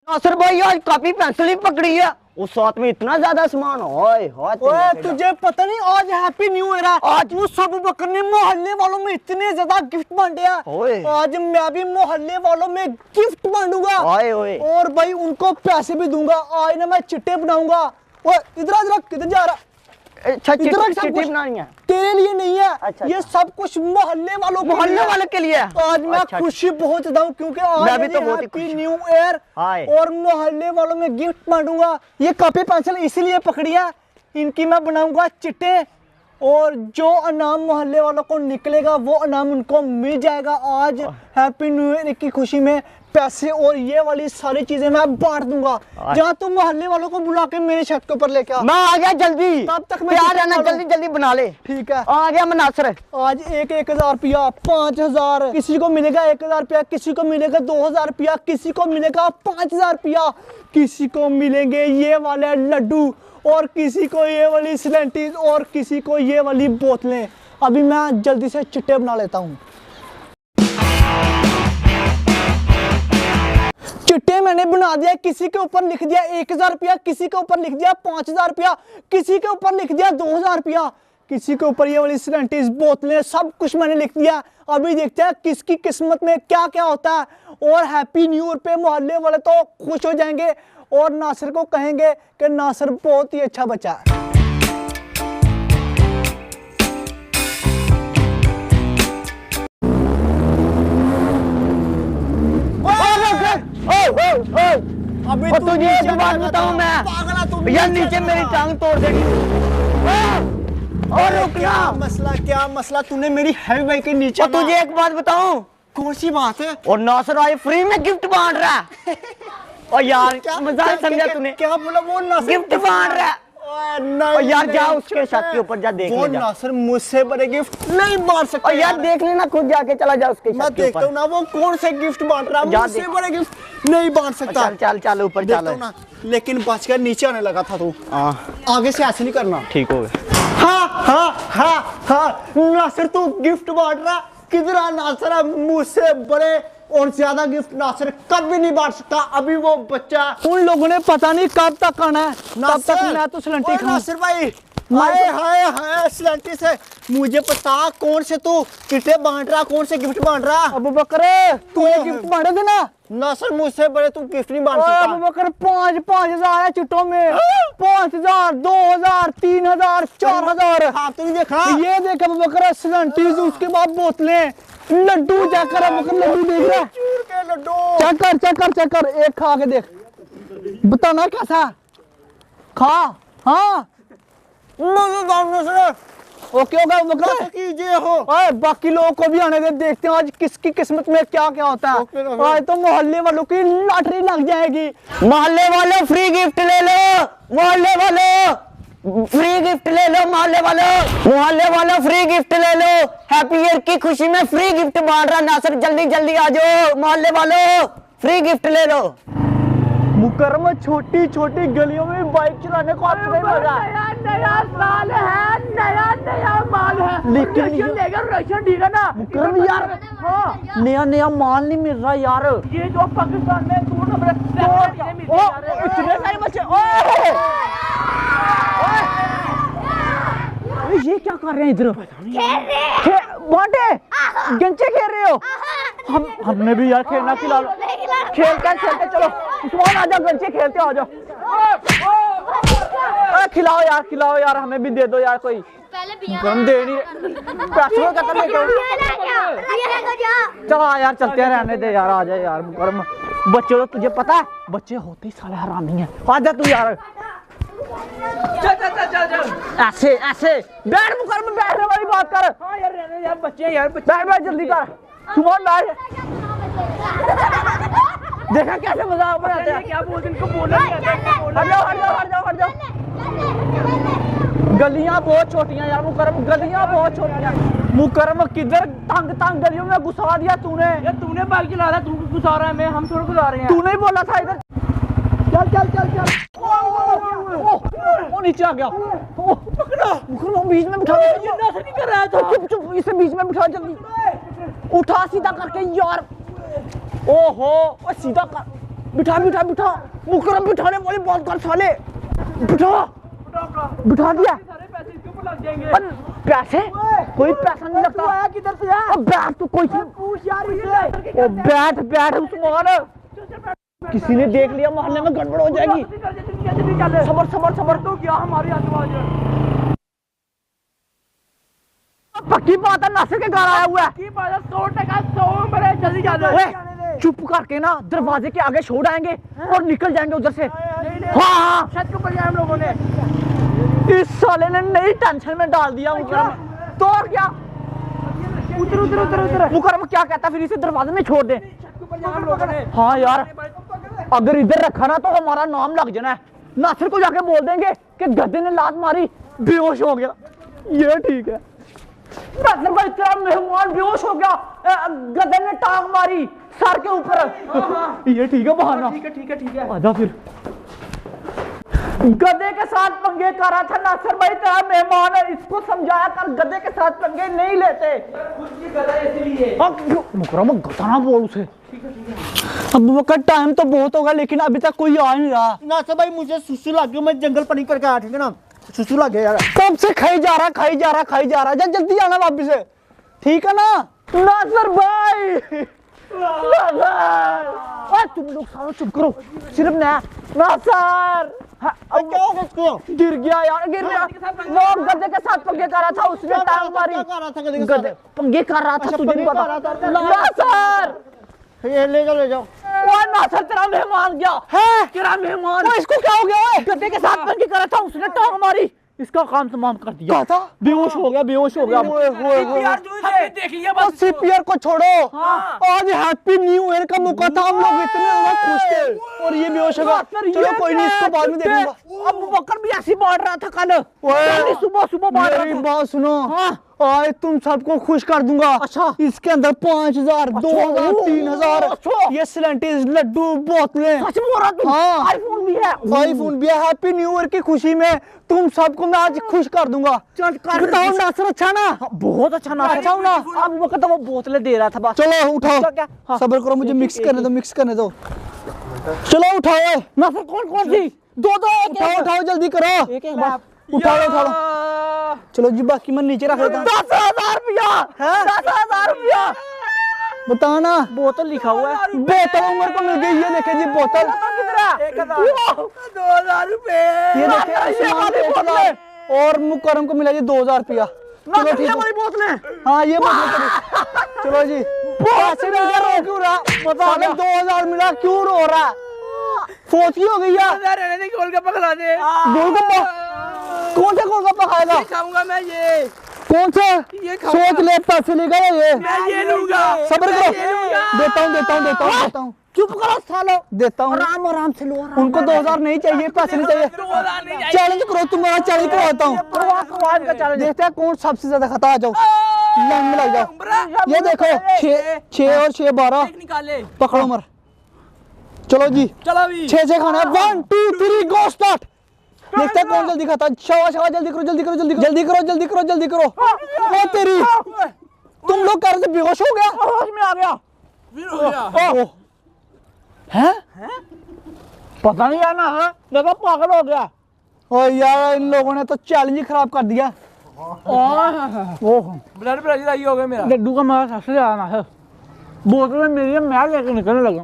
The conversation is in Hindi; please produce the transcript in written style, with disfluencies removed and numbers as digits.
नासिर भाई आज कॉपी पेंसिल ही पकड़ी है, उस साथ में इतना ज्यादा सामान। ओए तुझे पता नहीं आज हैप्पी न्यू ईयर है। आज वो सब बकर ने मोहल्ले वालों में इतने ज्यादा गिफ्ट बांटे हैं। आज मैं भी मोहल्ले वालों में गिफ्ट बांटूंगा और भाई उनको पैसे भी दूंगा। आज ना मैं चिट्टे बनाऊंगा। ओए इधर किधर जा रहा? अच्छा चिट्ठी बनानी है? तेरे लिए नहीं है। अच्छा, ये सब कुछ मोहल्ले वाले के लिए। आज मैं खुशी बहुत ज्यादा हूँ क्योंकि आज मैं भी तो हैप्पी न्यू ईयर और मोहल्ले वालों में गिफ्ट बांटूंगा। ये कॉपी पेंसिल इसीलिए पकड़ी है, इनकी मैं बनाऊंगा चिट्टे और जो इनाम मोहल्ले वालों को निकलेगा वो इनाम उनको मिल जाएगा। आज हैप्पी न्यू ईयर की खुशी में पैसे और ये वाली सारी चीजें मैं बांट दूंगा। जहाँ तुम मोहल्ले वालों को बुला के मेरे छत के ऊपर लेके आ। मैं आ गया जल्दी, तब तक मैं जल्दी बना ले। ठीक है आ गया मैं नासिर। आज 1,000 रुपया, 5,000, किसी को मिलेगा 1,000 रुपया, किसी को मिलेगा 2,000 रुपया, किसी को मिलेगा 5,000 रुपया, किसी को मिलेंगे ये वाले लड्डू और किसी को ये वाली स्लेंटीज और किसी को ये वाली बोतलें। अभी मैं जल्दी से चिट्टे बना लेता हूँ। चिट्टे मैंने बना दिया। किसी के ऊपर लिख दिया 1,000 रुपया, किसी के ऊपर लिख दिया 5,000 रुपया, किसी के ऊपर लिख दिया 2,000 रुपया, किसी के ऊपर ये वाली स्लेंटीज बोतलें, सब कुछ मैंने लिख दिया। अभी देखते हैं किसकी किस्मत में क्या क्या होता है। और हैप्पी न्यू ईयर पे मोहल्ले वाले तो खुश हो जाएंगे और नासिर को कहेंगे कि नासिर बहुत ही अच्छा बच्चा है। अभी तुझे एक बात बताऊं मैं, यार नीचे मेरी टांग तोड़ देगी। और रुकना। क्या मसला तूने मेरी हैवी बाइक के नीचे। और तुझे एक बात बताऊं। कौन सी बात है? और नासिर आज फ्री में गिफ्ट बांट रहा है। और यार मजाक समझा तूने? क्या बोला? वो नासिर गिफ्ट बांट रहा है। और यार जा उसके छत के ऊपर जा, देख ले। नासिर मुझसे बड़े गिफ्ट नहीं बांट सकता। और यार देख लेना, खुद जाके चला जा उसके छत के ऊपर। मैं देखता हूँ ना वो कौन से गिफ्ट बांट रहा है। मुझसे बड़े गिफ्ट नहीं बांट सकता। चल ऊपर चल। लेकिन बच कर नीचे आने लगा था तू। आगे से ऐसे नहीं करना। ठीक हो गया। हाँ नासिर तू गिफ्ट बांट रहा। किधर नासिर मुझसे बड़े और ज्यादा गिफ्ट नासिर कभी नहीं बांट सकता। अभी वो बच्चा, उन लोगों ने पता नहीं कब तक आना है, तब तक मैं तो स्लेंटी खाऊं। नासिर भाई हाय स्लेंटी से मुझे पता कौन से तू चिट्टे बांट रहा, कौन से गिफ्ट बांट रहा। अबू बकर तूने गिफ्ट बांटे थे ना? नासिर मुझसे बड़े तू गिफ्ट नहीं बांट सकता। अबू बकर 5,000 है चिट्टों में। 5,000, 2,000, 3,000, 4,000। हाँ तुम देखा, ये देख अबू बकर स्लेंटीज, उसके बाद बोतलें, लड्डू। चेक कर अबू बकर, लड्डू देख रहा है? लड्डू चेक कर एक खा के देख, बताना कैसा खा। हाँ ओके होगा कीजिए हो। बाकी लोगों को भी आने दे, देखते हैं आज किसकी किस्मत में क्या क्या होता है। आज तो मोहल्ले वालों की लॉटरी लग जाएगी। मोहल्ले वालों फ्री गिफ्ट ले लो, मोहल्ले वालों फ्री गिफ्ट ले लो, मोहल्ले वालों फ्री गिफ्ट ले लो। हैप्पी ईयर की खुशी में फ्री गिफ्ट बांट रहा नासिर, जल्दी आ जाओ मोहल्ले वालों, फ्री गिफ्ट ले लो। मुकर्रम छोटी छोटी गलियों में बाइक चलाने को आपको नहीं लगा? नया साल है, नया माल है। लेकिन राशन ठीक है ना मुकर्रम यार? हाँ नया माल नहीं मिल रहा यार। ये जो पाकिस्तान में इतने सारे बच्चे, ये क्या कर रहे हैं इधर? बांटे गंचे खेल रहे हो? हमने भी यार खेलना, खिला लो। खेलते चलो आ जाओ, गंचे खेलते आ जाओ। खिलाओ यार हमें भी दे दो यार कोई। हम दे नहीं पैसों का कर लेके। चलो यार चलते हैं, रहने दे यार। आ जा यार मुकर्रम, बच्चे तो तुझे पता है बच्चे होते ही साले हरामी हैं। आ जा तू यार। चल ऐसे बैठ मुकर्रम, बैठने वाली बात कर। हाँ यार रहने यार, बच्चे यार बैठ जल्दी कर। सुबह बैठ। देखा कैसे मजाक बनाते हैं। क्या बोलते इनको बोलना नहीं आता। हट जाओ। गलियां बहुत छोटियां यार मुकर्रम, गलियां बहुत छोटियां। मुकर्रम किधर तंग गलियों में घुसा दिया तूने। यार तूने बाइक चला रहा, तू घुसा रहा है, मैं हम थोड़ा घुसा रहे हैं। तूने ही बोला था इधर। चल। वो नीचे आ गया। मुकर्रम बीच में बिठा। नहीं कर रहा था। चुप इसे बीच में बिठा जल्दी। उठा सीधा करके यार। ओहो सीधा कर। बिठा बिठा बिठा मुकरम बिठाने वाली बात कर साले बिठा बिठा दिया पैसे कोई पैसा नहीं लगता आया किधर से है? अब बैठ तो कोई पूछ यार इससे। ओ बैठ उस्मान किसी ने देख लिया मोहल्ले में गड़बड़ हो जाएगी सबर सबर सबर तो क्या हमारी आजू पक्की बात है नासिर के घर आया हुआ है की बात है 100% मेरे जल्दी जाने ओए चुप करके ना दरवाजे के आगे छोड़ आएंगे और निकल जाएंगे उधर से हाँ छत के ऊपर जाए हम लोगों ने। इस साले ने नई टेंशन में डाल दिया मुकरम तो और क्या उधर उधर उधर उधर मुकरम क्या कहता फिर इसे दरवाजे में छोड़ दे छत के ऊपर जाए हम लोगों ने। हाँ यार अगर इधर रखा ना तो हमारा नाम लग जाना है नासिर को जाके बोल देंगे कि गधे ने लात मारी बेहोश हो गया ये ठीक है नासिर भाई तेरा मेहमान बेहोश हो गया गधे ने टांग मारी सर के ऊपर ये ठीक है बहाना ठीक है आजा फिर गधे के साथ पंगे कर रहा था नासिर भाई तेरा मेहमान है इसको समझाया कर गधे के साथ पंगे नहीं लेते मुकरम गधा ना बोल उसे अब वक्त टाइम तो बहुत होगा लेकिन अभी तक कोई आ नहीं रहा नासिर भाई मुझे सुसु लग गया मैं जंगल पनी करके आया ठीक है ना सुसु लग गया यार कब से खाई जा रहा जा जल्दी आना वापिस से ठीक है ना नासिर भाई तुम लोग सालों चुप करो सिर्फ ना नासिर क्या हो गया गिर गया वो गधे के साथ पंगे कर रहा था उसने टांग मारी गधे पंगे कर रहा था तुझे नहीं पता नासिर ये ले जाओ ओए नासिर तेरा मेहमान क्या है तेरा मेहमान इसको क्या हो गया ओए गधे के साथ पंगे कर रहा था उसने टांग मारी इसका काम तमाम कर दिया था बेहोश हो गया सीपीआर को छोड़ो आज हैप्पी न्यू ईयर का मौका था हम लोग इतने खुश थे और ये बेहोश होगा चलो कोई नहीं इसको बाद में देखूंगा अब बकर भी ऐसी बांट रहा था कल सुबह बांट रहा था मेरी बात सुनो आज तुम सबको खुश कर दूंगा अच्छा इसके अंदर 5000 2000 3000 ये सिलेंटीज लड्डू बोतलें आईफोन भी है हैप्पी न्यू ईयर की खुशी में तुम सबको मैं आज खुश कर दूंगा बताओ नासिर अच्छा ना बहुत अच्छा नासिर अच्छा ना अब वक्त वो बोतलें दे रहा था बस चलो उठाओ सब्र करो मुझे मिक्स करने दो चलो उठाओ नासिर कौन सी दो उठाओ जल्दी करो उठाओ चलो जी बाकी मैं नीचे रख देता हूँ 10,000 रुपया बताओ ना बोतल लिखा हुआ है बोतल उम्र को मिल गई ये देखे जी बोतल 2000 रुपए ये देखे और मुकरम को मिला जी 2000 रुपया चलो ठीक है बोतलें हाँ ये बोतलें चलो जी पैसे मिल गया रो क्यों रहा बता 2000 मिला क्यों रो रहा फोची हो गई यार गोलगप्पा खिला दे गोलगप्पा कौन सा गोलगप्पा खाएगा खाऊंगा मैं ये कौन सा सोच ले पैसे लेगा ये मैं ये लूंगा सब्र करो देता हूँ चुप करो सालो देता हूँ आराम से लो उनको 2000 नहीं चाहिए पैसे नहीं चाहिए चैलेंज करो तुम्हारा चैलेंज करवाता हूँ देखते हैं कौन सबसे ज्यादा खाता आ जाओ लाइन में लग जाओ ये देखो 6 और 6 12 पकड़ो मर चलो जी चलो अभी 6 खाना है 1 2 3 गो स्टार्ट देखते हैं कौन जल्दी खाता है शाबाश जल्दी करो वो तेरी तुम लोग कर रहे थे बेहोश हो गया होश में आ गया हैं पता नहीं यार ना मैं तो पागल हो गया ओ यार इन लोगों ने तो चैलेंज ही खराब कर दिया ब्लड प्रेशर हाई हो गया मेरा लड्डू का मेरा सबसे ज्यादा ना है बोतल में मेरी मैं लेके निकलने लगा